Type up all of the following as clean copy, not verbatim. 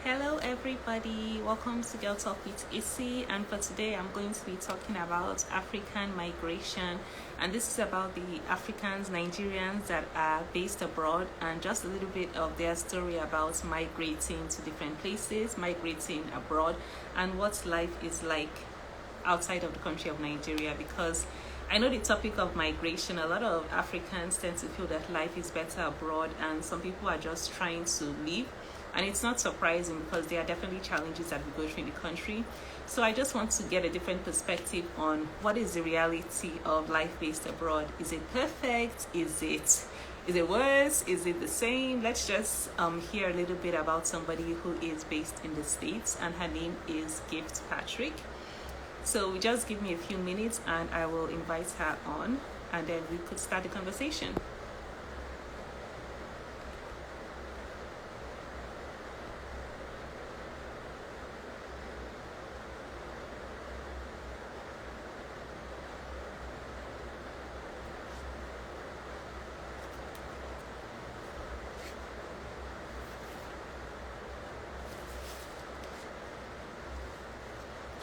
Hello everybody, welcome to Girl Talk with Issy, and for today I'm going to be talking about African migration, and this is about the Africans, Nigerians that are based abroad, and just a little bit of their story about migrating to different places, migrating abroad, and what life is like outside of the country of Nigeria. Because I know the topic of migration, a lot of Africans tend to feel that life is better abroad, and some people are just trying to leave. And it's not surprising because there are definitely challenges that we go through in the country. So I just want to get a different perspective on what is the reality of life based abroad. Is it perfect? Is it worse? Is it the same? Let's just hear a little bit about somebody who is based in the States, and her name is Gift Patrick. So just give me a few minutes and I will invite her on, and then we could start the conversation.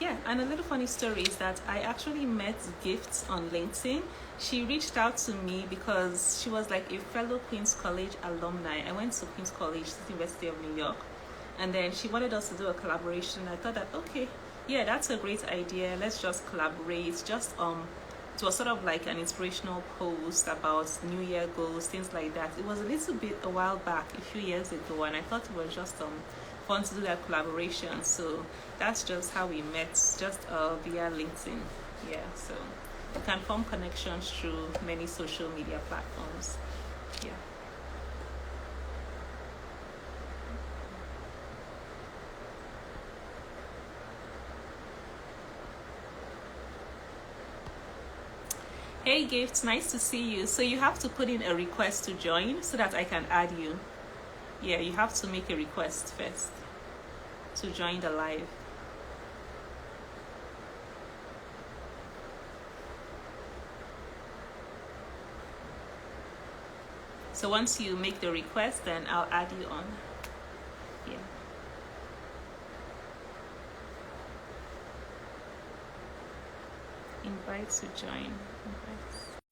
Yeah, and a little funny story is that I actually met Gifts on LinkedIn. She reached out to me because she was like a fellow Queen's College alumni. I went to Queen's College, University of New York, and then she wanted us to do a collaboration. I thought that, okay, yeah, that's a great idea. Let's just collaborate. It was sort of like an inspirational post about New Year goals, things like that. It was a while back, a few years ago, and I thought it was just fun to do that collaboration. So that's just how we met, just via LinkedIn. Yeah, so you can form connections through many social media platforms. Yeah. Hey Gifts, nice to see you. So you have to put in a request to join so that I can add you. Yeah, you have to make a request first to join the live. So once you make the request, then I'll add you on. Yeah. Invite to join.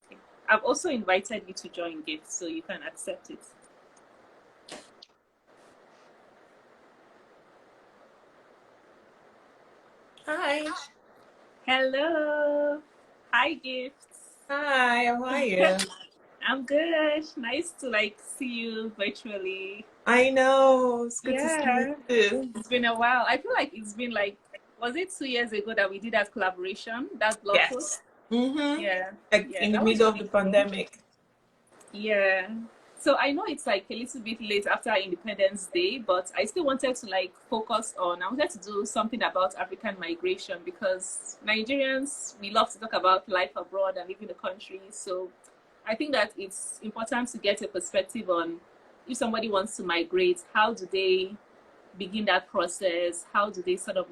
Okay. I've also invited you to join Gifts, so you can accept it. Hi. Hello. Hi, Gifts. Hi, how are you? I'm good. Nice to see you virtually. I know. It's good to see you Yeah. too. It's been a while. I feel like it's been was it 2 years ago that we did that collaboration, that blog Yes. post? Mm-hmm. Yeah. Like Yeah, in the that was middle of the really cool. pandemic. Yeah. So I know it's a little bit late after Independence Day, but I still wanted to I wanted to do something about African migration, because Nigerians, we love to talk about life abroad and living in the country. So I think that it's important to get a perspective on, if somebody wants to migrate, how do they begin that process? How do they sort of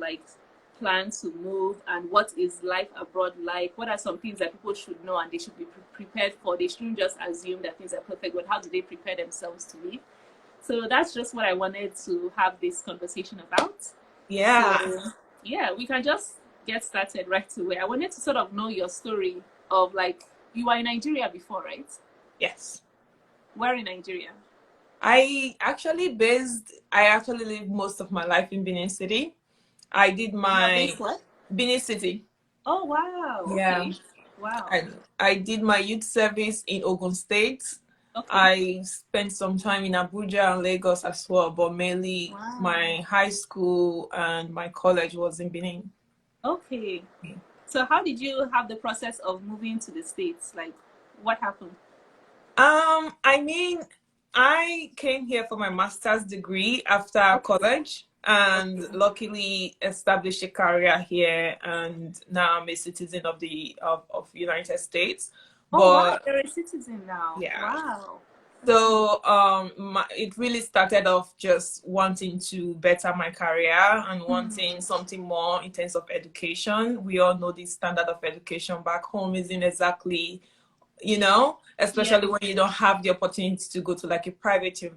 plan to move, and what is life abroad like? What are some things that people should know and they should be prepared for? They shouldn't just assume that things are perfect, but how do they prepare themselves to live? So that's just what I wanted to have this conversation about. Yeah. So yeah, we can just get started right away. I wanted to sort of know your story of you were in Nigeria before, right? Yes. Where in Nigeria? I actually lived most of my life in Benin City. I did You are my based what? Benin City. Oh wow, Yeah. okay. Wow. I did my youth service in Ogun State. Okay. I spent some time in Abuja and Lagos as well, but mainly Wow. my high school and my college was in Benin. Okay. So how did you have the process of moving to the States? What happened? I mean, I came here for my master's degree after Okay. college and Okay. luckily established a career here, and now I'm a citizen of United States. Oh wow, But you're a citizen now. yeah. Wow. That's nice. So it really started off just wanting to better my career and wanting Hmm. something more in terms of education. We all know the standard of education back home isn't exactly you know, Yeah. especially when you don't have the opportunity to go to like a private Yeah.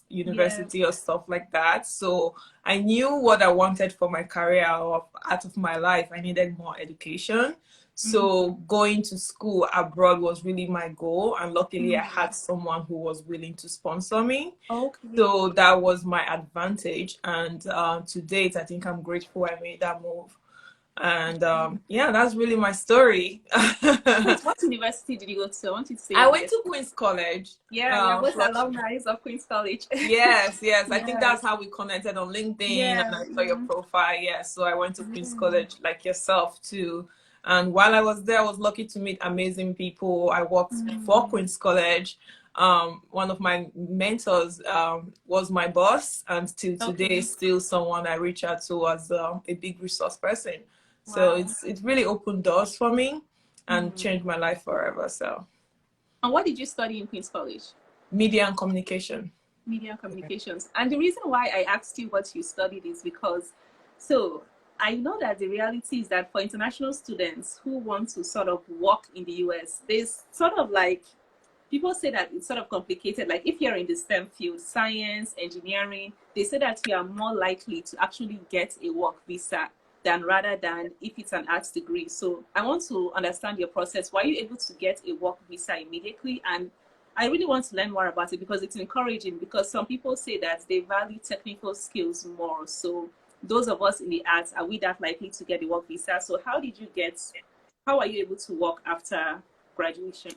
university or stuff like that. So I knew what I wanted for my career or out of my life. I needed more education. So going to school abroad was really my goal. And luckily I had someone who was willing to sponsor me. Okay. So that was my advantage. And to date, I think I'm grateful I made that move. And yeah, that's really my story. Wait, what university did you go to? I want you to say I your went to university. Queen's College. Yeah, we are both Flushing. alumni of Queen's College. Yes, yes. I think that's Yes. how we connected on LinkedIn, and Yeah. I saw your profile. Yeah, so I went to Queen's Mm. College, like yourself too. And while I was there, I was lucky to meet amazing people. I worked for Queen's College. One of my mentors was my boss, and till today, Okay. still someone I reach out to as a big resource person. So Wow. it's really opened doors for me and changed my life forever. So And what did you study in Queen's College? media and communication. Media and communications. And the reason why I asked you what you studied is because, so I know that the reality is that for international students who want to sort of work in the US, there's sort of like, people say that it's sort of complicated. Like if you're in the STEM field, science, engineering, they say that you are more likely to actually get a work visa than rather than if it's an arts degree. So I want to understand your process. Were you able to get a work visa immediately? And I really want to learn more about it because it's encouraging, because some people say that they value technical skills more. So those of us in the arts, are we that likely to get a work visa? So how are you able to work after graduation?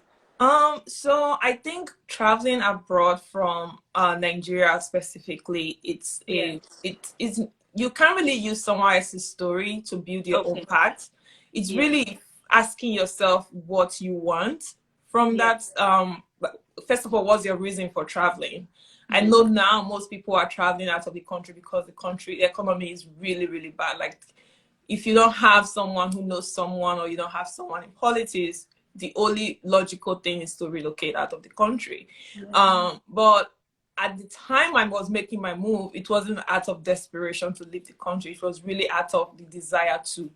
So I think traveling abroad from Nigeria specifically, Yeah. it is you can't really use someone else's story to build your own Okay. path. It's Yeah. really asking yourself what you want from Yeah. that. First of all, what's your reason for traveling? I know now most people are traveling out of the country because the economy is really, really bad. Like if you don't have someone who knows someone or you don't have someone in politics, the only logical thing is to relocate out of the country. But at the time I was making my move, it wasn't out of desperation to leave the country. It was really out of the desire to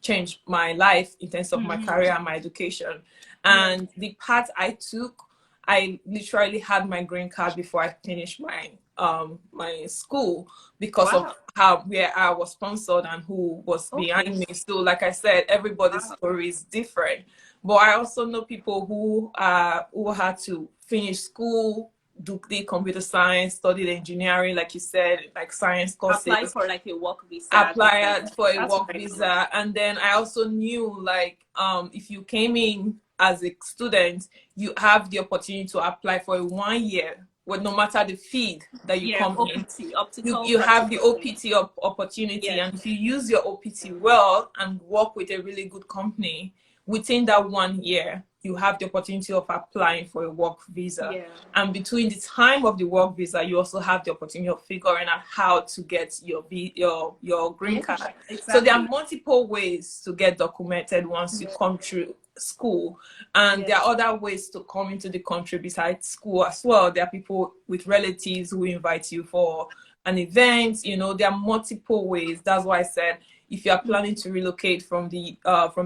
change my life in terms of my career and my education. And the path I took, I literally had my green card before I finished my school because of how where I was sponsored and who was behind me. So like I said, everybody's story is different. But I also know people who had to finish school, do the computer science, studied engineering, like you said, like science courses. Apply for like a work visa. Apply for a That's work very visa. And then I also knew like if you came in as a student, you have the opportunity to apply for a 1 year, well, no matter the field that you come OPT, in, optical you have the practical. OPT opportunity. Yeah. And if you use your OPT well and work with a really good company, within that 1 year, you have the opportunity of applying for a work visa. Yeah. And between the time of the work visa, you also have the opportunity of figuring out how to get your green card. Exactly. So there are multiple ways to get documented once you come through school. And there are other ways to come into the country besides school as well. There are people with relatives who invite you for an event. You know, there are multiple ways. That's why I said, if you are planning to relocate from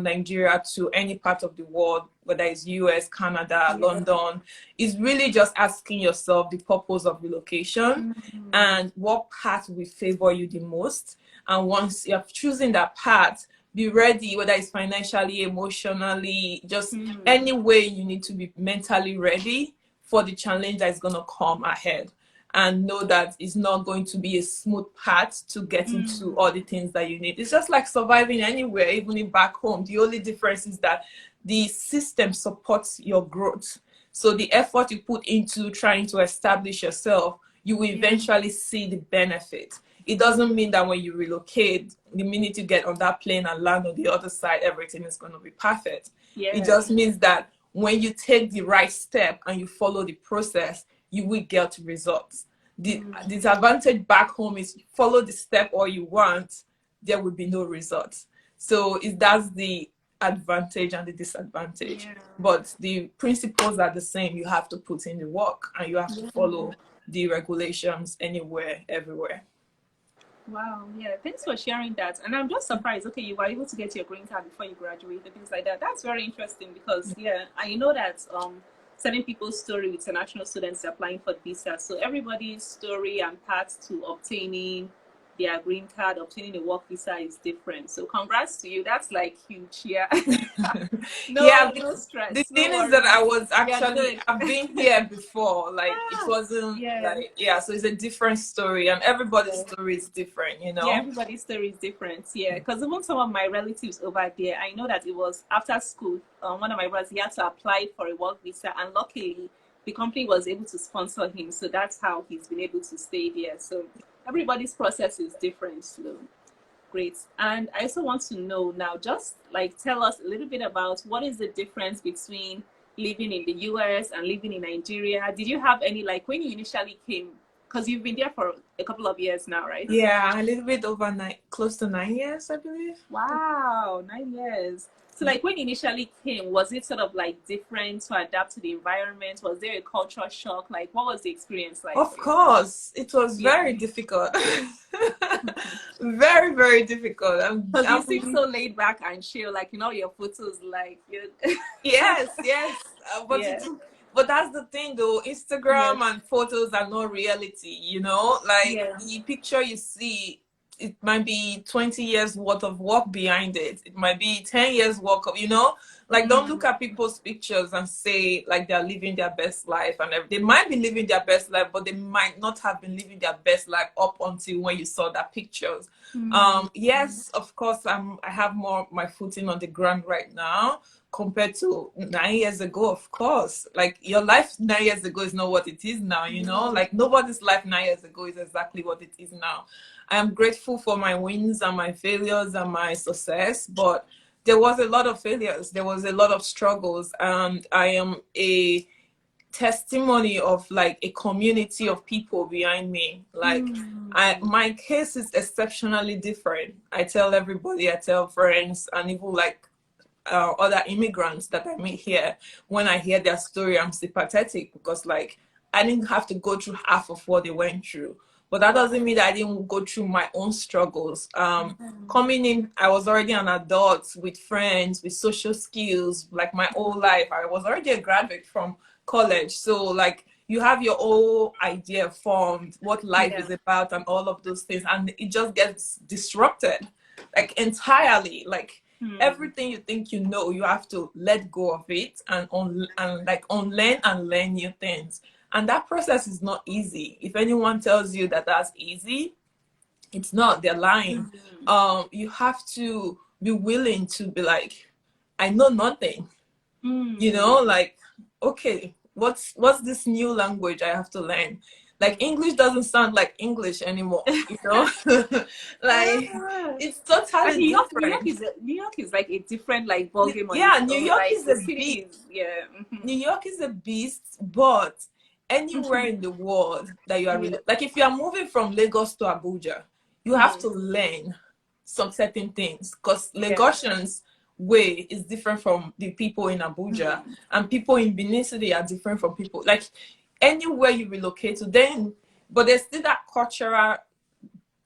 Nigeria to any part of the world, whether it's US, Canada, London, is really just asking yourself the purpose of relocation and what path will favor you the most. And once you have chosen that path, be ready, whether it's financially, emotionally, just any way you need to be mentally ready for the challenge that is going to come ahead. And know that it's not going to be a smooth path to get into all the things that you need. It's just like surviving anywhere, even in back home. The only difference is that the system supports your growth. So the effort you put into trying to establish yourself, you will eventually see the benefit. It doesn't mean that when you relocate, the minute you get on that plane and land on the other side, everything is going to be perfect. It just means that when you take the right step and you follow the process, you will get results. The disadvantage back home is follow the step all you want, there will be no results. So that's the advantage and the disadvantage. But the principles are the same. You have to put in the work and you have to follow the regulations anywhere, everywhere. Wow, yeah, thanks for sharing that. And I'm just surprised. Okay, you were able to get your green card before you graduated, things like that. That's very interesting because, yeah, I know that certain people's story with international students applying for visa. So everybody's story and path to obtaining their green card, obtaining a work visa is different. So congrats to you. That's like huge. Yeah. Yeah, No the stress, no thing is that I worries. was You're actually, good. I've been here before. Like it Ah, wasn't yeah. like, yeah, so it's a different story, and everybody's Yeah. story is different, you Yeah, know. everybody's story is different. Yeah, because even some of my relatives over there, I know that it was after school. One of my brothers, he had to apply for a work visa, and luckily, the company was able to sponsor him. So that's how he's been able to stay there. So everybody's process is different. So great. And I also want to know now, just like tell us a little bit about what is the difference between living in the US and living in Nigeria. Did you have any, like when you initially came, because you've been there for a couple of years now, right? Yeah, a little bit over nine, close to 9 years, I believe. Wow, 9 years. So, like, when you initially came, was it sort of like different to adapt to the environment? Was there a culture shock? Like, what was the experience like Of for you? course, it was Yeah, very difficult. Very, very difficult. because you seem so laid back and chill, like, your photos, like, you Yes, yes. But yeah, it, but that's the thing though. yeah, Instagram and photos are not reality, you know? Like yeah, the picture you see, it might be 20 years worth of work behind it. It might be 10 years work of, you know? Like don't look at people's pictures and say like they're living their best life and everything. They might be living their best life, but they might not have been living their best life up until when you saw that pictures. Yes, of course, I have more my footing on the ground right now compared to 9 years ago. Of course, like your life 9 years ago is not what it is now, you know, like nobody's life 9 years ago is exactly what it is now. I am grateful for my wins and my failures and my success, but there was a lot of failures, there was a lot of struggles, and I am a testimony of like a community of people behind me. Like my case is exceptionally different. I tell everybody, I tell friends, and even like other immigrants that I meet here, when I hear their story, I'm sympathetic because like I didn't have to go through half of what they went through. But that doesn't mean that I didn't go through my own struggles. Coming in, I was already an adult with friends, with social skills, like my whole life. I was already a graduate from college. So like you have your whole idea formed, what life yeah, is about and all of those things. And it just gets disrupted like entirely. Like everything you think you know, you have to let go of it and like unlearn and learn new things. And that process is not easy. If anyone tells you that that's easy, it's not. They're lying. You have to be willing to be like, I know nothing. You know, like, okay, what's this new language I have to learn? Like English doesn't sound like English anymore, you know? Like it's and totally New York different. is New York is like a different like ball game on Yeah, its New own. York Like is the a city beast. is, yeah, New York is a beast, but anywhere in the world that you are yeah, like if you are moving from Lagos to Abuja, you have mm, to learn some certain things because yeah, Lagosians way is different from the people in Abuja, and people in Benin City are different from people like anywhere you relocate to. Then, but there's still that cultural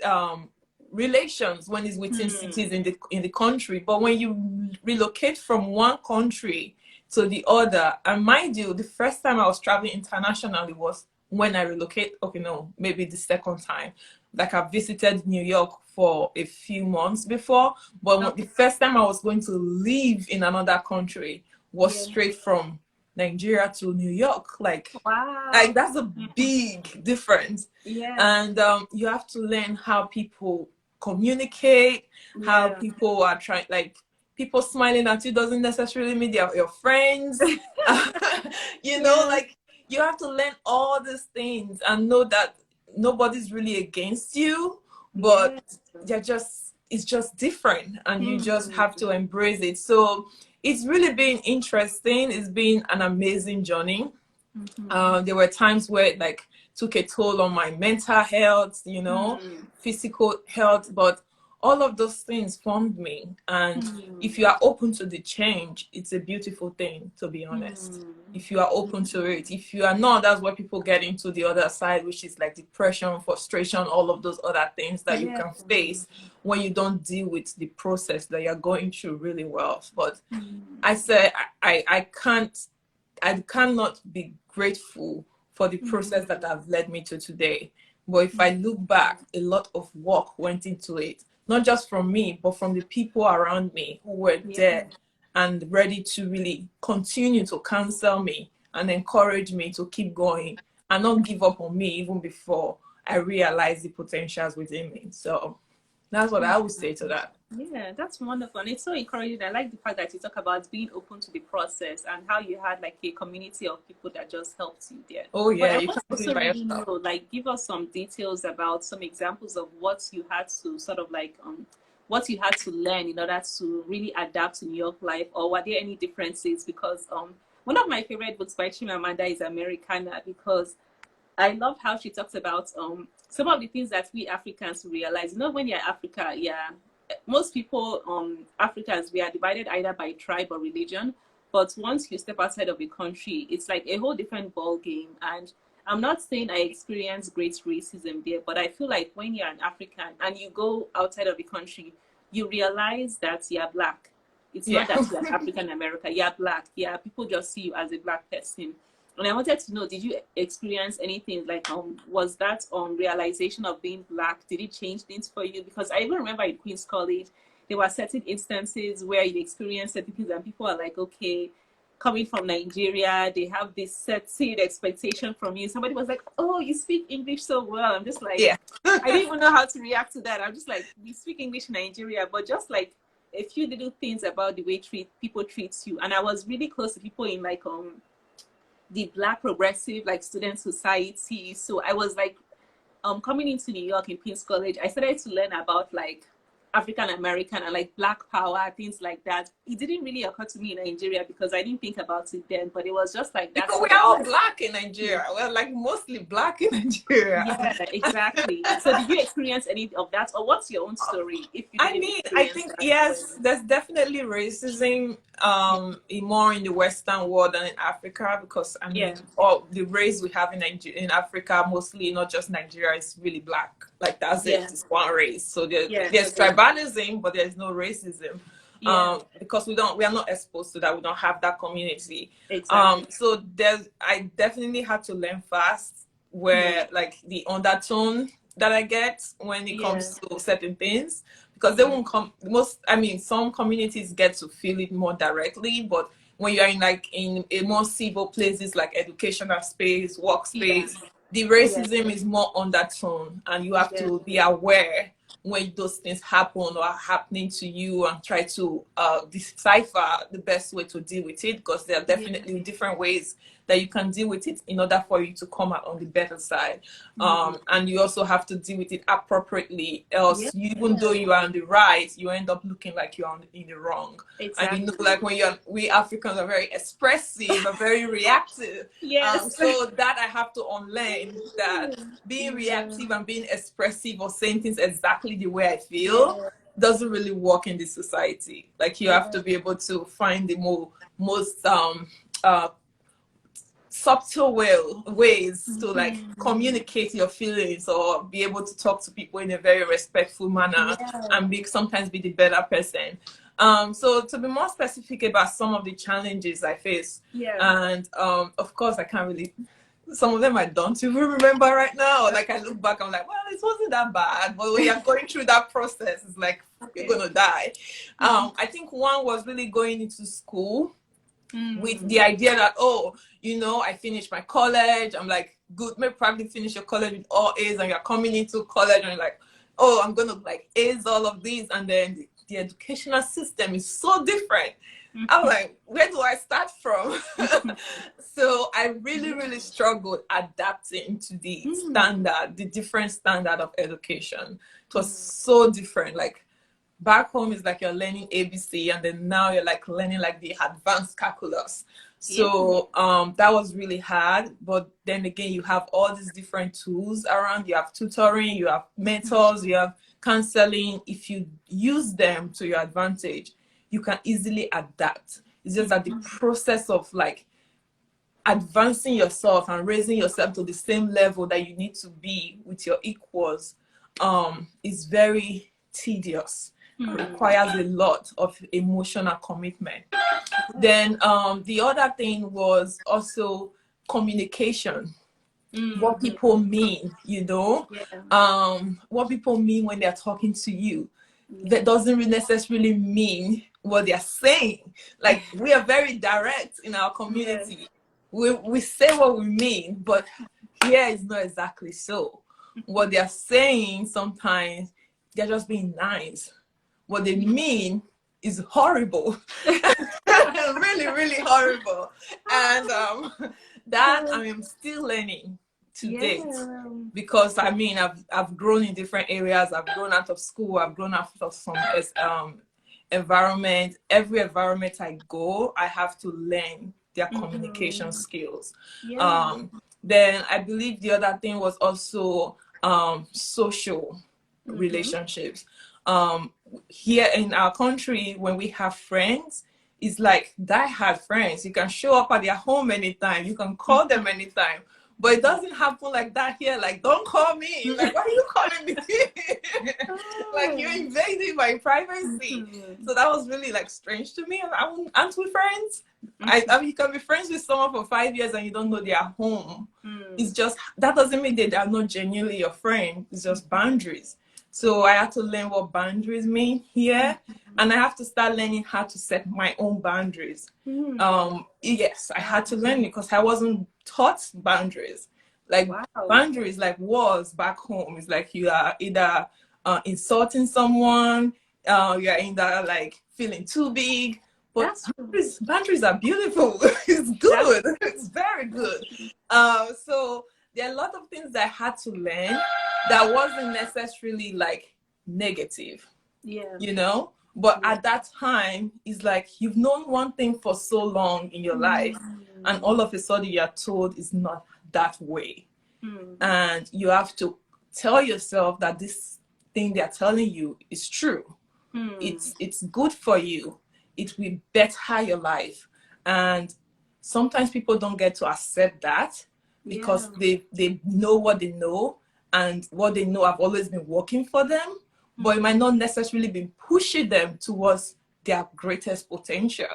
um, relations when it's within cities in the country. But when you relocate from one country to the other, and mind you, the first time I was traveling internationally was when I relocate. Okay, no, maybe the second time. Like I visited New York for a few months before, but the okay, first time I was going to live in another country was yeah, straight from Nigeria to New York. Like wow, that's a big difference. yeah, And you have to learn how people communicate, how yeah, people are trying, like people smiling at you doesn't necessarily mean they're your friends. You know, yeah, like you have to learn all these things and know that nobody's really against you, but yeah, it's just different, and you just have to embrace it. So it's really been interesting. It's been an amazing journey. There were times where it like took a toll on my mental health, you know, physical health, but all of those things formed me. And if you are open to the change, it's a beautiful thing, to be honest. If you are open to it. If you are not, that's where people get into the other side, which is like depression, frustration, all of those other things that you can face when you don't deal with the process that you're going through really well. But I said I cannot be grateful for the process that have led me to today. But if I look back, a lot of work went into it, not just from me, but from the people around me who were there and ready to really continue to counsel me and encourage me to keep going and not give up on me even before I realized the potentials within me. So that's what I would say to that. Yeah, that's wonderful. And it's so encouraging. I like the fact that you talk about being open to the process and how you had like a community of people that just helped you there. Oh yeah, but I you want can't to do it also by really yourself. know, like, give us some details about some examples of what you had to sort of like what you had to learn in order to really adapt to New York life, or were there any differences? Because one of my favorite books by Chimamanda is Americana, because I love how she talks about some of the things that we Africans realize. You know, when you're Africa, most people, Africans, we are divided either by tribe or religion. But once you step outside of the country, it's like a whole different ball game. And I'm not saying I experienced great racism there, but I feel like when you're an African and you go outside of the country, you realize that you're black. It's not that you're African American, you're black. Yeah, people just see you as a black person. And I wanted to know, did you experience anything like, was that realization of being black, did it change things for you? Because I even remember in Queen's College, there were certain instances where you experienced certain things and people are like, okay, coming from Nigeria, they have this certain expectation from you. Somebody was like, oh, you speak English so well. I'm just like, I didn't even know how to react to that. I'm just like, we speak English in Nigeria, but just like a few little things about the way people treat you. And I was really close to people in like, the Black progressive like student society. So I was like coming into New York in Queen's College, I started to learn about like African American and like Black power, things like that. It didn't really occur to me in Nigeria because I didn't think about it then, but it was just like that. Because we're all black in Nigeria. We're like mostly black in Nigeria. Yeah, exactly. So did you experience any of that, or what's your own story? If you I think yes, there's definitely racism more in the Western world than in Africa, because I mean all the race we have in Africa, mostly not just Nigeria, is really black. Like that's it. It's one race. So there's tribalism, but there's no racism. Because we are not exposed to that. We don't have that community. Exactly. So I definitely had to learn fast where like the undertone that I get when it comes to certain things, because they won't come some communities get to feel it more directly, but when you're in a more civil places like educational space, workspace, the racism is more undertone, and you have to be aware when those things happen or are happening to you and try to decipher the best way to deal with it, because there are definitely different ways that you can deal with it in order for you to come out on the better side. And you also have to deal with it appropriately, else even though you are on the right, you end up looking like you're in the wrong. And you know, like we Africans are very expressive and very reactive. So that I have to unlearn, that being reactive and being expressive or saying things exactly the way I feel doesn't really work in this society. Like you have to be able to find the most subtle ways to like communicate your feelings, or be able to talk to people in a very respectful manner and sometimes be the better person. So to be more specific about some of the challenges I face, and of course I can't really, some of them I don't even remember right now. Like I look back, I'm like, well, it wasn't that bad. But when you're going through that process, it's like you're gonna die. I think one was really going into school with the idea that, I finished my college. I'm like, good, maybe probably finish your college with all A's, and you're coming into college and you're like, I'm gonna like A's all of these, and then the educational system is so different. I'm like, where do I start from? So I really struggled adapting to the standard, the different standard of education. It was so different. Like back home is like you're learning ABC, and then now you're like learning like the advanced calculus. Yeah. So that was really hard. But then again, you have all these different tools around. You have tutoring, you have mentors, you have counseling. If you use them to your advantage, you can easily adapt. It's just that the process of like advancing yourself and raising yourself to the same level that you need to be with your equals is very tedious. Requires a lot of emotional commitment. Then the other thing was also communication. What people mean, what people mean when they're talking to you. That doesn't really necessarily mean what they're saying. Like, we are very direct in our community. We say what we mean, but here it's not exactly so. What they're saying, sometimes they're just being nice. What they mean is horrible. Really, really horrible. And that I am still learning to date, because I mean I've grown in different areas. I've grown out of school, I've grown out of some environment. Every environment I go, I have to learn their communication skills. Then I believe the other thing was also social relationships. Here in our country, when we have friends, it's like die-hard friends. You can show up at their home anytime, you can call them anytime. But it doesn't happen like that here. Like, don't call me. Like, why are you calling me? Like, you're invading my privacy. So that was really like strange to me. Aren't we friends? I mean, you can be friends with someone for 5 years and you don't know their home. It's just, that doesn't mean that they are not genuinely your friend. It's just boundaries. So I had to learn what boundaries mean here, and I have to start learning how to set my own boundaries. Yes, I had to learn it because I wasn't taught boundaries. Like, boundaries, like walls back home, is like you are either insulting someone, you are either like feeling too big. But boundaries are beautiful. It's good. It's very good. So there are a lot of things that I had to learn that wasn't necessarily like negative, but at that time, it's like you've known one thing for so long in your life, and all of a sudden you're told it's not that way. And you have to tell yourself that this thing they're telling you is true. It's good for you. It will better your life. And sometimes people don't get to accept that, because they know what they know, and what they know have always been working for them, but it might not necessarily be pushing them towards their greatest potential.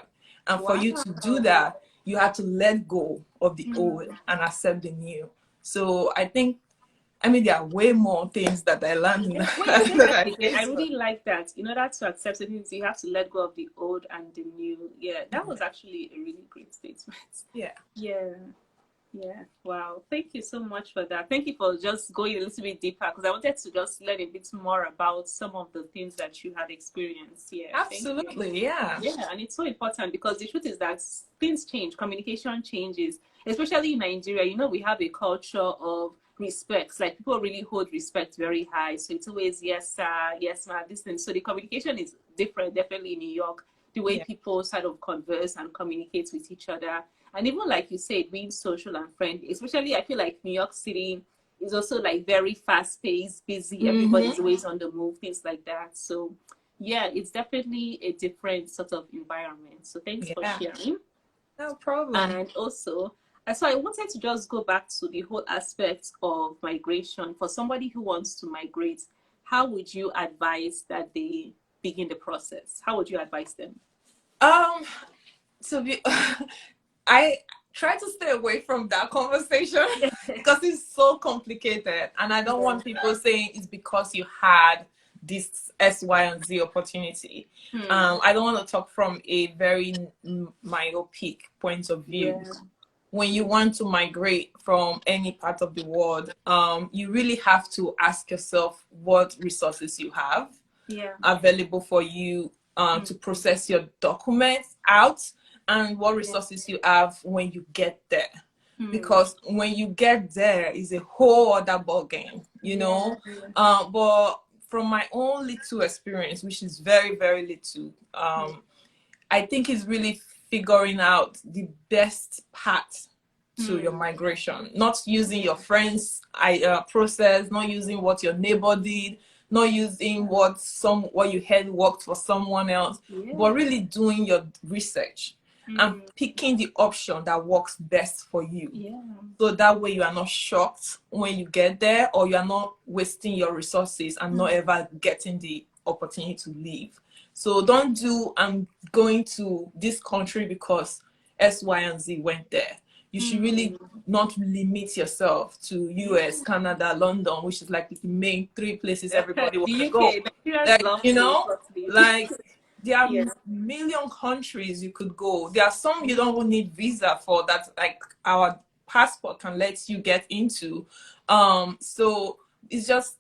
And for you to do that, you have to let go of the old and accept the new. So I think, I mean, there are way more things that I learned. I really like that. In order to accept it, you have to let go of the old and the new. Yeah, that was actually a really great statement. Yeah. Wow. Thank you so much for that. Thank you for just going a little bit deeper, because I wanted to just learn a bit more about some of the things that you had experienced. Yeah. Absolutely. Yeah. Yeah. And it's so important, because the truth is that things change, communication changes, especially in Nigeria. We have a culture of respect. Like, people really hold respect very high. So it's always yes, sir, yes, ma'am, this thing. So the communication is different, definitely in New York, the way people sort of converse and communicate with each other. And even like you said, being social and friendly, especially I feel like New York City is also like very fast paced, busy. Everybody's always on the move, things like that. So yeah, it's definitely a different sort of environment. So thanks for sharing. No problem. And also, so I wanted to just go back to the whole aspect of migration. For somebody who wants to migrate, how would you advise that they begin the process? How would you advise them? I try to stay away from that conversation because it's so complicated, and I don't want people saying it's because you had this S, Y, and Z opportunity. I don't want to talk from a very myopic point of view. When you want to migrate from any part of the world, you really have to ask yourself what resources you have available for you to process your documents out, and what resources you have when you get there. Because when you get there is a whole other ball game, but from my own little experience, which is very, very little, I think it's really figuring out the best path to your migration, not using your friends process, not using what your neighbor did, not using what you heard worked for someone else, but really doing your research and picking the option that works best for you. So that way you are not shocked when you get there, or you are not wasting your resources and not ever getting the opportunity to leave. So don't do, I'm going to this country because X, Y, and Z went there. You should really not limit yourself to US, Canada, London, which is like the main 3 places everybody wants to go. Like, you know, like there are million countries you could go. There are some you don't even need visa for, that like our passport can let you get into. So it's just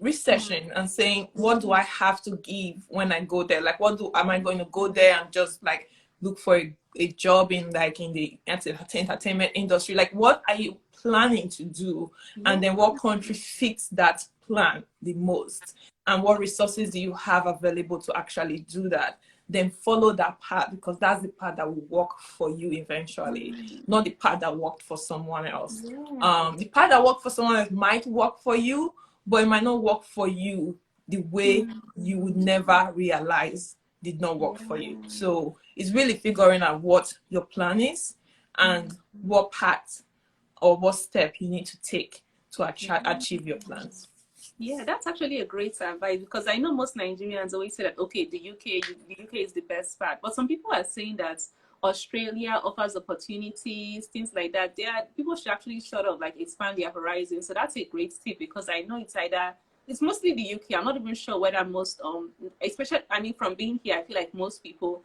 researching and saying, what do I have to give when I go there? Like, am I going to go there and just like look for a job in like in the entertainment industry? Like, what are you planning to do? And then what country fits that plan the most? And what resources do you have available to actually do that? Then follow that path, because that's the path that will work for you eventually, not the path that worked for someone else. The path that worked for someone else might work for you, but it might not work for you the way you would never realize did not work for you. So it's really figuring out what your plan is and what path or what step you need to take to achieve your plans. Yeah, that's actually a great advice, because I know most Nigerians always say that, okay, the UK is the best part. But some people are saying that Australia offers opportunities, things like that. People should actually sort of like expand their horizons. So that's a great tip, because I know it's mostly the UK. I'm not even sure whether most, especially, I mean, from being here, I feel like most people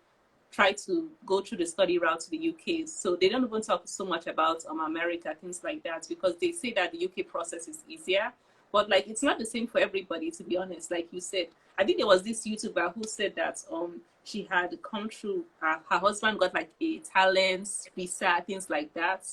try to go through the study route to the UK. So they don't even talk so much about America, things like that, because they say that the UK process is easier. But like, it's not the same for everybody, to be honest. Like you said, I think there was this YouTuber who said that she had come through, her husband got like a talent visa, things like that.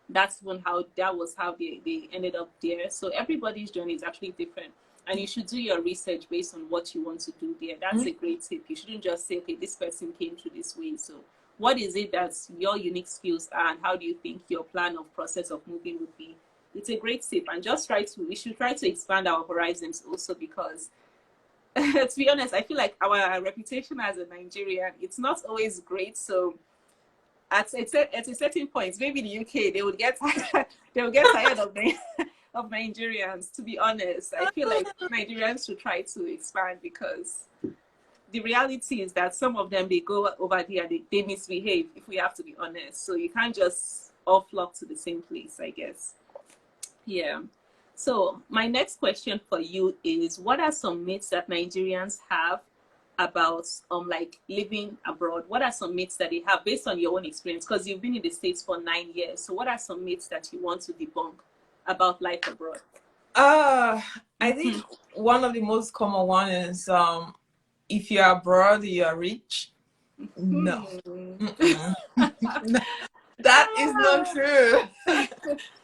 That was how they ended up there. So everybody's journey is actually different. And you should do your research based on what you want to do there. That's a great tip. You shouldn't just say, okay, this person came through this way. So what is it that's your unique skills are, and how do you think your plan of process of moving would be? It's a great tip, and we should try to expand our horizons also, because to be honest, I feel like our reputation as a Nigerian, it's not always great. So at a certain point, maybe the UK, they would get tired of Nigerians, to be honest. I feel like Nigerians should try to expand, because the reality is that some of them, they go over there, they misbehave, if we have to be honest. So you can't just all flock to the same place, I guess. Yeah. So my next question for you is, what are some myths that Nigerians have about like living abroad? What are some myths that they have based on your own experience? Because you've been in the States for 9 years. So what are some myths that you want to debunk about life abroad? I think one of the most common one is if you're abroad, you are rich. No. That is not true.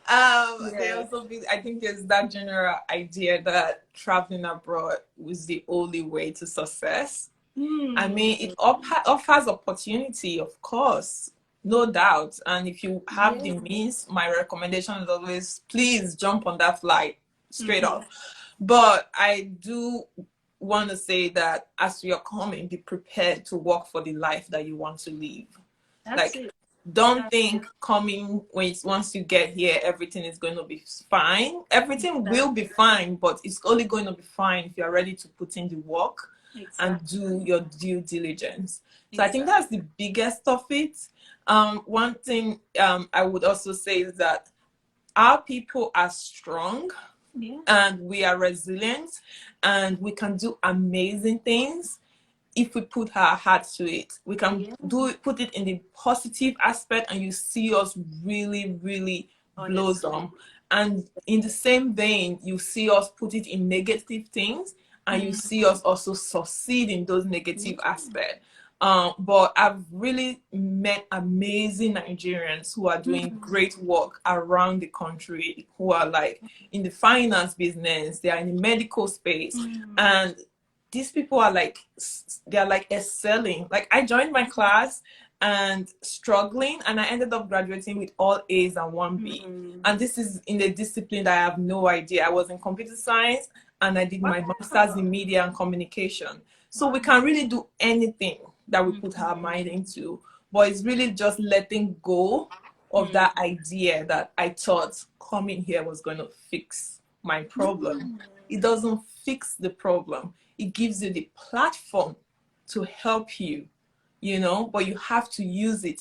I think there's that general idea that traveling abroad was the only way to success. I mean, it offers opportunity, of course, no doubt. And if you have the means, my recommendation is always, please jump on that flight straight off. But I do want to say that as you're coming, be prepared to work for the life that you want to live. Don't think coming once you get here, everything is going to be fine. Everything will be fine, but it's only going to be fine if you're ready to put in the work and do your due diligence. So I think that's the biggest of it. One thing I would also say is that our people are strong and we are resilient, and we can do amazing things if we put our hearts to it. We can put it in the positive aspect, and you see us really, really blossom. And in the same vein, you see us put it in negative things, and you see us also succeed in those negative aspects. But I've really met amazing Nigerians who are doing great work around the country, who are like in the finance business, they are in the medical space, and these people are like, they're like excelling. Like, I joined my class and struggling, and I ended up graduating with all A's and one B. And this is in a discipline that I have no idea. I was in computer science, and I did my master's in media and communication. So we can really do anything that we put our mind into, but it's really just letting go of that idea that I thought coming here was going to fix my problem. It doesn't fix the problem. It gives you the platform to help you, you know, but you have to use it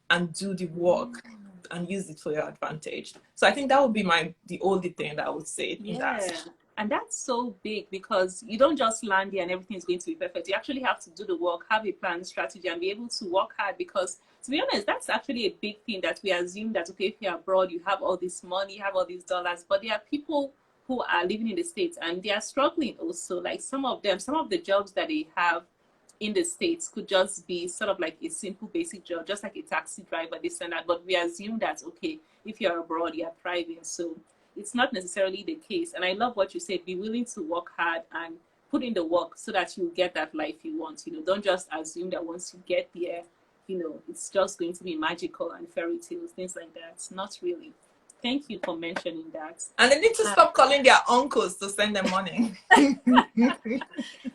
and do the work and use it for your advantage. So I think that would be the only thing that I would say in that. And that's so big, because you don't just land here and everything is going to be perfect. You actually have to do the work, have a plan, strategy, and be able to work hard. Because to be honest, that's actually a big thing that we assume that, okay, if you're abroad, you have all this money, you have all these dollars, but there are people who are living in the States and they are struggling also. Like some of the jobs that they have in the States could just be sort of like a simple basic job, just like a taxi driver, this and that. But we assume that, okay, if you're abroad, you're thriving. So it's not necessarily the case. And I love what you said, be willing to work hard and put in the work so that you get that life you want. You know, don't just assume that once you get there, you know, it's just going to be magical and fairy tales, things like that. Not really. Thank you for mentioning that. And they need to stop calling their uncles to send them money.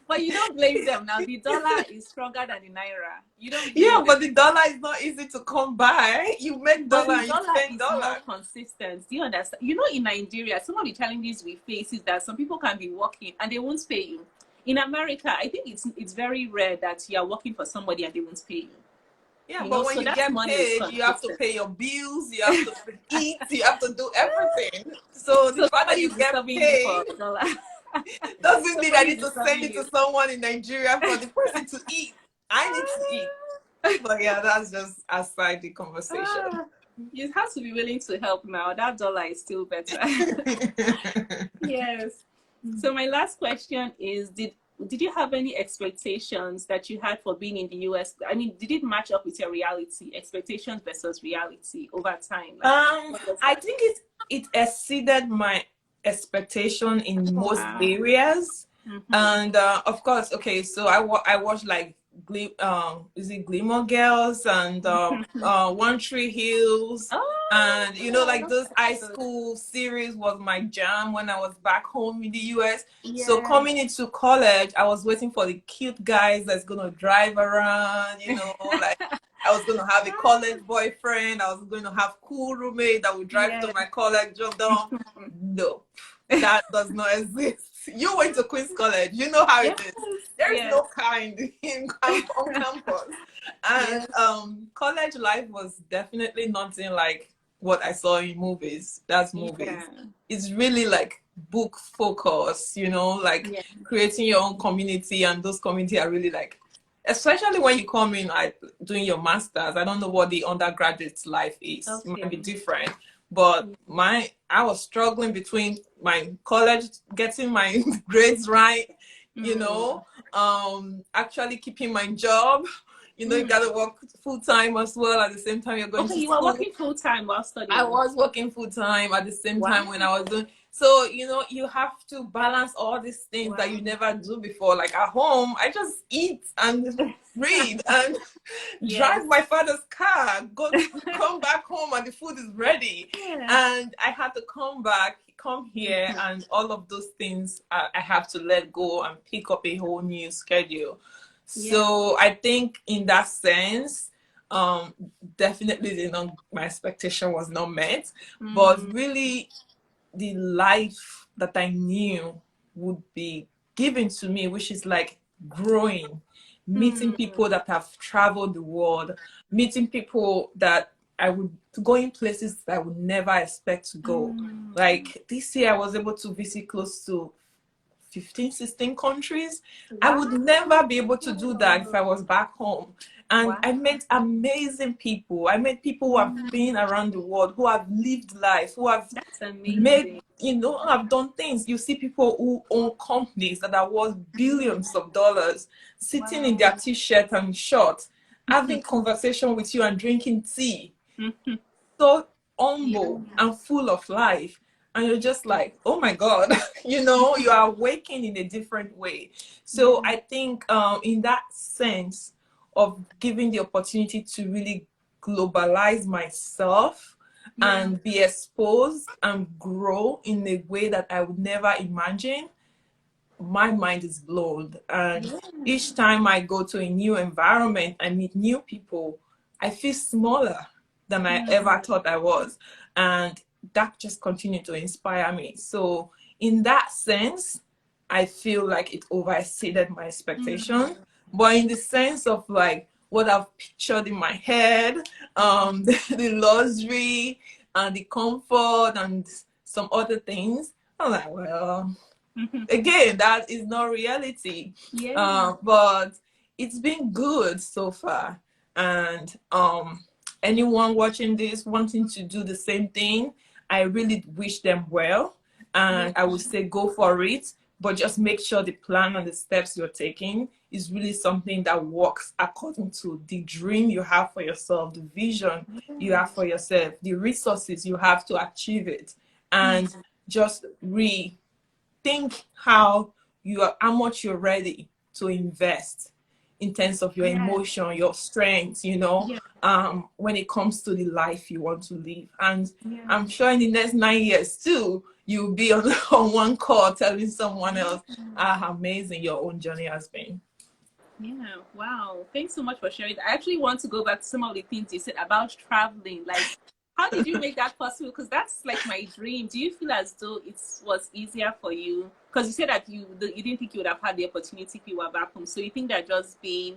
But you don't blame them now. The dollar is stronger than the naira. You don't. But the dollar is not easy to come by. You make dollar and you spend dollar. More consistent. Do you understand? You know, in Nigeria, some of the challenges we face is that some people can be working and they won't pay you. In America, I think it's very rare that you are working for somebody and they won't pay you. Yeah, but when you get paid, you have to pay your bills, you have to eat, you have to do everything. So the fact that you get paid doesn't mean I need to send it to someone in Nigeria for the person to eat. I need to eat. But yeah, that's just aside the conversation. You have to be willing to help now. That dollar is still better. Yes. So my last question is, did you have any expectations that you had for being in the US? I mean, did it match up with your reality, expectations versus reality over time? I think it exceeded my expectation in most areas. And of course, okay, so I watched like is it Glimmer Girls and One Tree Hills, and you know, like those high school series was my jam when I was back home in the US. So coming into college, I was waiting for the cute guys that's gonna drive around, you know, like I was gonna have a college boyfriend, I was gonna have cool roommate that would drive to my college, drop down. No, that does not exist. You went to Queen's College, you know how it is. There is no kind on campus. And college life was definitely nothing like what I saw in movies. That's movies. It's really like book focus, you know, like creating your own community, and those community are really like, especially when you come in like doing your masters. I don't know what the undergraduate life is. It might be different. But I was struggling between my college, getting my grades right, you know, actually keeping my job. You know, you got to work full time as well at the same time you're going to school. You were working full time while studying? I was working full time at the same time when I was doing. So, you know, you have to balance all these things that you never do before. Like at home, I just eat and read and drive my father's car, come back home and the food is ready. And I had to come here and all of those things I have to let go and pick up a whole new schedule. So I think in that sense, definitely my expectation was not met, but really the life that I knew would be given to me, which is like growing, meeting people that have traveled the world, meeting people that I would go in places that I would never expect to go. Like this year, I was able to visit close to 15, 16 countries. I would never be able to do that if I was back home. And I met amazing people. I met people who have been around the world, who have lived life, who have made, you know, have done things. You see people who own companies that are worth billions of dollars, sitting in their t-shirt and shorts, having conversation with you and drinking tea. So humble and full of life. And you're just like, oh my God, you know, you are awakened in a different way. So I think in that sense, of giving the opportunity to really globalize myself and be exposed and grow in a way that I would never imagine, my mind is blown. And each time I go to a new environment, I meet new people, I feel smaller than I ever thought I was. And that just continued to inspire me. So in that sense, I feel like it overexceeded my expectation. But in the sense of like what I've pictured in my head, the luxury and the comfort and some other things, I'm like, well, again, that is not reality. But it's been good so far. And anyone watching this wanting to do the same thing, I really wish them well. And I would say go for it, but just make sure the plan and the steps you're taking is really something that works according to the dream you have for yourself, the vision you have for yourself, the resources you have to achieve it. And just think how much you're ready to invest in terms of your emotion, your strength, when it comes to the life you want to live. And I'm sure in the next 9 years too, you'll be on one call telling someone else how amazing your own journey has been. Yeah, wow. Thanks so much for sharing. I actually want to go back to some of the things you said about traveling. Like, how did you make that possible? Because that's like my dream. Do you feel as though it was easier for you? Because you said that you didn't think you would have had the opportunity if you were back home. So you think that just being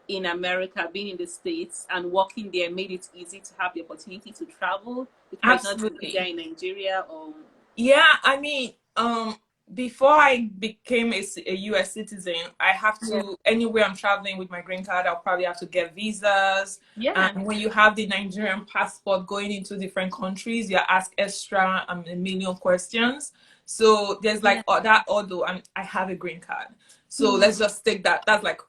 in America, being in the States and working there made it easy to have the opportunity to travel? It might not be easier in Nigeria or... Yeah, I mean, before I became a US citizen, I have to, anywhere I'm traveling with my green card, I'll probably have to get visas. And when you have the Nigerian passport going into different countries, you're asked extra a million questions. So there's like that, although I have a green card. So let's just take that. That's like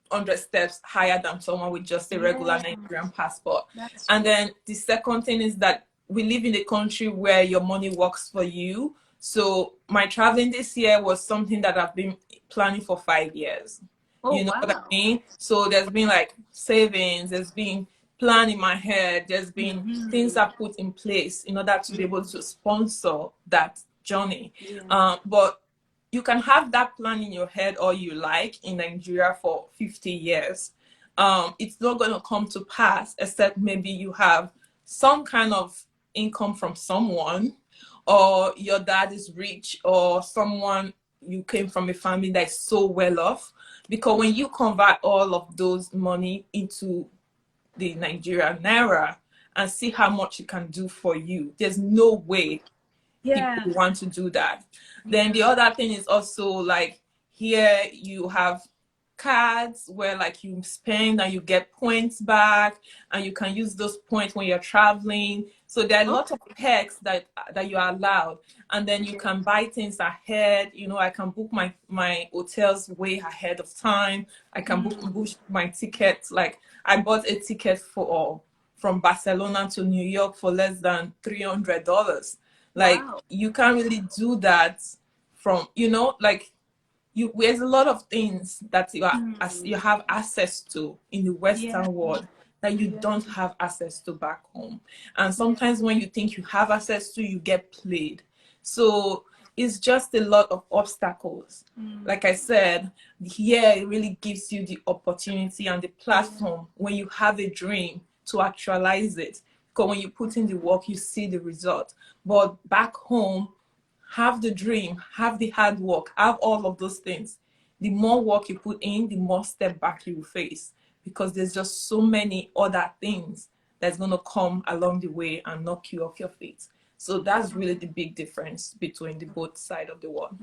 100 steps higher than someone with just a regular Nigerian passport. And then the second thing is that we live in a country where your money works for you. So my traveling this year was something that I've been planning for 5 years. You know what I mean? So there's been like savings, there's been plan in my head, there's been things I've put in place in order to be able to sponsor that journey. But you can have that plan in your head all you like in Nigeria for 50 years. It's not going to come to pass except maybe you have some kind of income from someone, or your dad is rich, or someone you came from a family that is so well off. Because when you convert all of those money into the Nigerian naira and see how much it can do for you, there's no way people want to do that. Then the other thing is also like here you have cards where like you spend and you get points back, and you can use those points when you're traveling. So there are a lot of perks that you are allowed. And then you can buy things ahead. I can book my hotels way ahead of time. I can book my tickets. Like I bought a ticket from Barcelona to New York for less than $300. Like you can't really do that from, there's a lot of things that you have access to in the Western world that you don't have access to back home. And sometimes when you think you have access to, you get played. So it's just a lot of obstacles. Like I said, here it really gives you the opportunity and the platform when you have a dream to actualize it. Because when you put in the work, you see the result. But back home, have the dream, have the hard work, have all of those things. The more work you put in, the more step back you will face, because there's just so many other things that's going to come along the way and knock you off your feet. So that's really the big difference between the both sides of the world.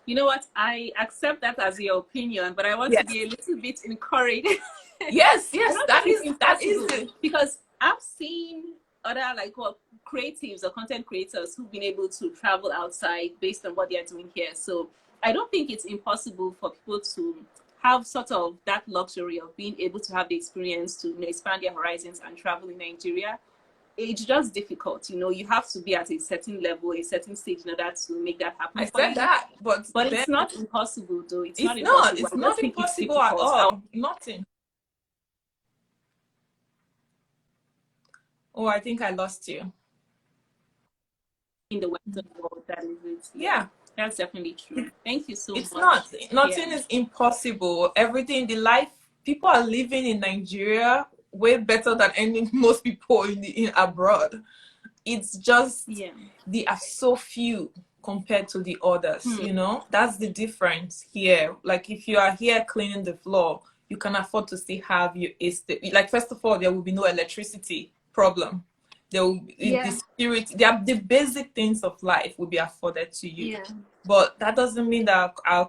You know what? I accept that as your opinion, but I want to be a little bit encouraged. Yes, that is it. Because I've seen other creatives or content creators who've been able to travel outside based on what they're doing here. So I don't think it's impossible for people to have sort of that luxury of being able to have the experience to expand their horizons and travel in Nigeria. It's just difficult, you have to be at a certain level, a certain stage in order to make that happen. I said that, but it's not impossible though. It's not impossible at all. Nothing. Oh, I think I lost you. In the Western world, that is it. Yeah. That's definitely true. Thank you so It's much. not. Nothing is impossible. Everything, the life people are living in Nigeria way better than any most people in abroad. It's just Yeah. they are so few compared to the others, you know? That's the difference here. Like if you are here cleaning the floor, you can afford to still have your estate. Like first of all, there will be no electricity problem. There will be the Yeah. security, the basic things of life will be afforded to you. Yeah. But that doesn't mean that I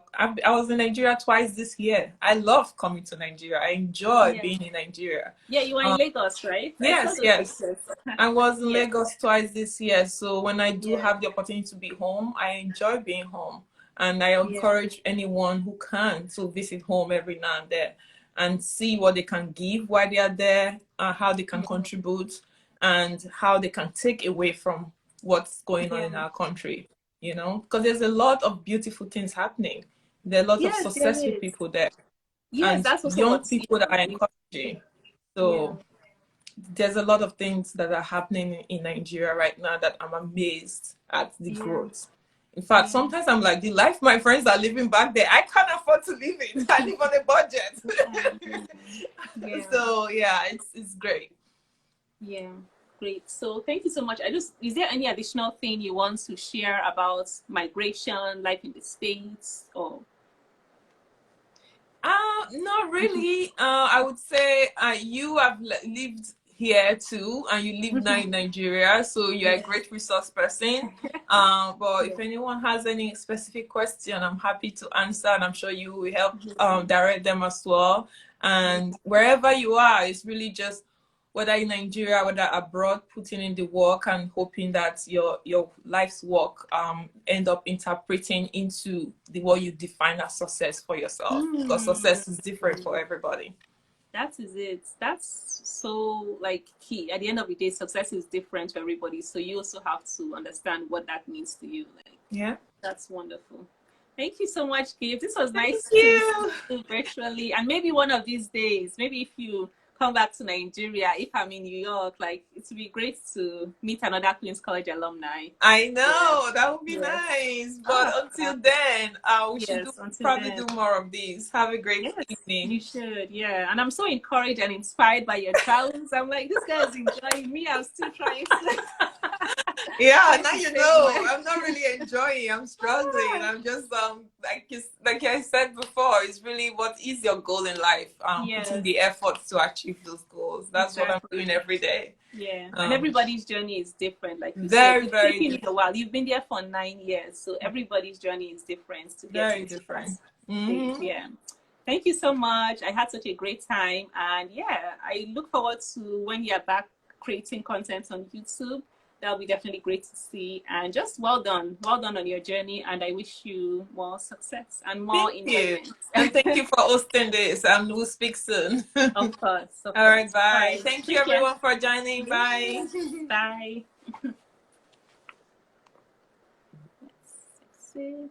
was in Nigeria twice this year. I love coming to Nigeria. I enjoy Yeah. being in Nigeria. Yeah, you were in Lagos, right? I saw Yes, those yes. pictures. I was in Yeah. Lagos twice this year. So when I do Yeah. have the opportunity to be home, I enjoy being home. And I Yeah. encourage anyone who can to visit home every now and then and see what they can give while they are there, how they can contribute, and how they can take away from what's going on Yeah. in our country, you know? Because there's a lot of beautiful things happening. There are a lot of Yes, there successful is. people there Yes, and that's also young what, people that are encouraging. yeah. So there's a lot of things that are happening in Nigeria right now that I'm amazed at the Yeah. growth. In fact, sometimes I'm like, the life my friends are living back there, I can't afford to live it. I live on a budget. Yeah. So yeah, it's great. Yeah. Great. So thank you so much. Is there any additional thing you want to share about migration, life in the States, or? Not really. I would say you have lived here too, and you live now in Nigeria, so you're a Yeah. great resource person. But Yeah. if anyone has any specific question, I'm happy to answer, and I'm sure you will help direct them as well. And wherever you are, it's really just whether in Nigeria, whether abroad, putting in the work and hoping that your life's work end up interpreting into the what you define as success for yourself. Because success is different for everybody. That is it. That's so like key. At the end of the day, success is different for everybody. So you also have to understand what that means to you. Like, Yeah. that's wonderful. Thank you so much, Gabe. This was Thank nice to see you. you virtually. And maybe one of these days, maybe if you come back to Nigeria, if I'm in New York, like it would be great to meet another Queen's College alumni. I know Yeah. that would be Yes. nice. But until then, we should Yes, until probably then. do more of these. Have a great Yes, evening. you should. Yeah. And I'm so encouraged and inspired by your travels. I'm like, this guy is enjoying me. I'm still trying to. Yeah, now you know. I'm not really enjoying. I'm struggling. I'm just like I said before, it's really what is your goal in life? Putting the effort to achieve those goals. That's what I'm doing every day. Yeah. And everybody's journey is different. Like you very, said, very it's taken you a while. You've been there for 9 years. So everybody's journey is different to get very into different. Stage. Yeah. Thank you so much. I had such a great time. And yeah, I look forward to when you're back creating content on YouTube. That'll be definitely great to see. And just well done. Well done on your journey. And I wish you more success and more enjoyment. And thank you for hosting this. And we'll speak soon. Of course. All right, bye. All right. Thank you everyone for joining. Bye. Bye. Six.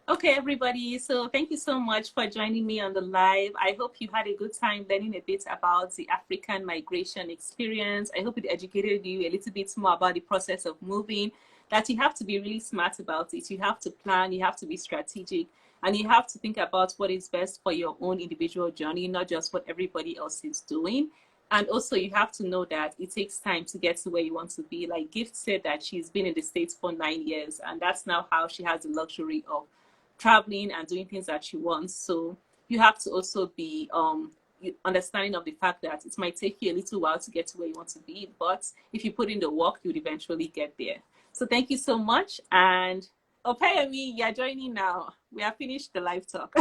Okay, everybody. So thank you so much for joining me on the live. I hope you had a good time learning a bit about the African migration experience. I hope it educated you a little bit more about the process of moving, that you have to be really smart about it. You have to plan, you have to be strategic, and you have to think about what is best for your own individual journey, not just what everybody else is doing. And also you have to know that it takes time to get to where you want to be. Like Gift said that she's been in the States for 9 years, and that's now how she has the luxury of traveling and doing things that she wants. So you have to also be understanding of the fact that it might take you a little while to get to where you want to be, but if you put in the work, you'll eventually get there. So thank you so much. And Opeyemi, you're joining now. We have finished the live talk.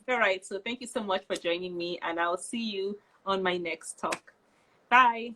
All right, so thank you so much for joining me, and I'll see you on my next talk. Bye.